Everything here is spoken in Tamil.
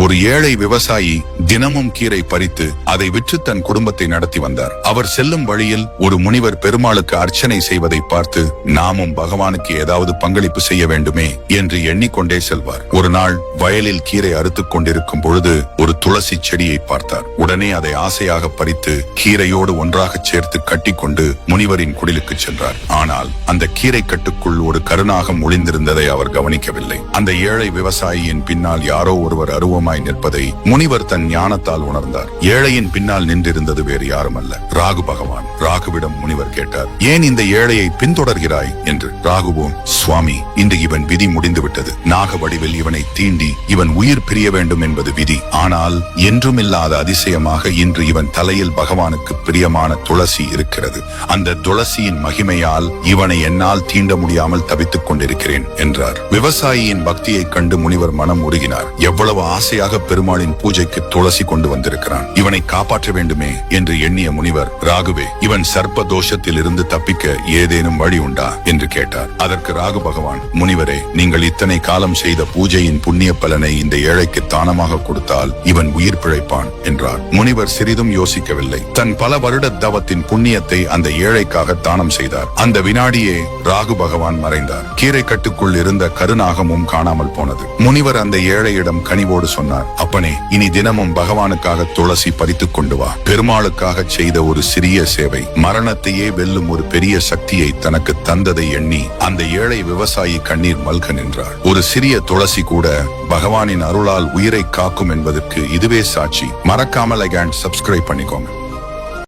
ஒரு ஏழை விவசாயி தினமும் கீரை பறித்து அதை விற்று தன் குடும்பத்தை நடத்தி வந்தார். அவர் செல்லும் வழியில் ஒரு முனிவர் பெருமாளுக்கு அர்ச்சனை செய்வதை பார்த்து நாமும் பகவானுக்கு ஏதாவது பங்களிப்பு செய்ய வேண்டுமே என்று எண்ணிக்கொண்டே செல்வார். ஒரு நாள் வயலில் கீரை அறுத்துக் கொண்டிருக்கும் பொழுது ஒரு துளசி செடியை பார்த்தார். உடனே அதை ஆசையாக பறித்து கீரையோடு ஒன்றாக சேர்த்து கட்டிக்கொண்டு முனிவரின் குடிலுக்கு சென்றார். ஆனால் அந்த கீரை கட்டுக்குள் ஒரு கருநாகம் ஒளிந்திருந்ததை அவர் கவனிக்கவில்லை. அந்த ஏழை விவசாயியின் பின்னால் யாரோ ஒருவர் அருவமாய் நிற்பதை முனிவர் தன் ஞானத்தால் உணர்ந்தார். ஏழையின் பின்னால் நின்றிருந்தது வேறு யாரும் அல்ல, ராகு பகவான். ராகுவிடம் முனிவர் கேட்டார், ஏன் இந்த ஏழையை பின்தொடர்கிறாய் என்று. ராகுவும், சுவாமி, இன்று இவன் விதி முடிந்துவிட்டது. நாக வடிவில் இவனை தீண்டி இவன் உயிர் பிரிய வேண்டும் என்பது விதி. ஆனால் என்றுமில்லாத அதிசயமாக இன்று இவன் தலையில் பகவானுக்கு பிரியமான துளசி இருக்கிறது. அந்த துளசியின் மகிமையால் இவனை என்னால் தீண்ட முடியாமல் தவித்துக் கொண்டிருக்கிறேன் என்றார். விவசாயியின் பக்தியை கண்டு முனிவர் மனம் உருகினார். எவ்வளவு ஆசையாக பெருமாளின் பூஜைக்கு துளசி கொண்டு வந்திருக்கிறான், இவனை காப்பாற்ற வேண்டுமே என்று எண்ணிய முனிவர், ராகுவே, இவன் சர்ப்ப தோஷத்தில் இருந்து தப்பிக்க ஏதேனும் வழி உண்டா என்று கேட்டார். அதற்கு ராகு பகவான், முனிவரே, நீங்கள் இத்தனை காலம் செய்த பூஜையின் புண்ணிய பலனை இந்த ஏழைக்கு தானமாக கொடுத்தால் இவன் உயிர் பிழைப்பான் என்றார். முனிவர் சிறிதும் யோசிக்கவில்லை. தன் பல வருட தவத்தின் புண்ணியத்தை அந்த ஏழைக்காக தானம் செய்தார். அந்த வினாடியே ராகு பகவான் மறைந்தார். கீரை கட்டுக்குள் இருந்த கருநாகமும் காணாமல் போனது. முனிவர் அந்த ஏழையிடம் கனிவோடு சொன்னார், அப்பனே, இனி தினமும் பகவானுக்காக துளசி பறித்துக் கொண்டு வா. பெருமாளுக்காக செய்த ஒரு சிறிய சேவை மரணத்தையே வெல்லும் ஒரு பெரிய சக்தியை தனக்கு தந்ததை எண்ணி அந்த ஏழை விவசாயி கண்ணீர் மல்க நின்றார். ஒரு சிறிய துளசி கூட பகவானின் அருளால் உயிரை காக்கும் என்பதற்கு இதுவே சாட்சி. மறக்காமல் லைக் அண்ட் சப்ஸ்கிரைப் பண்ணிக்கோங்க.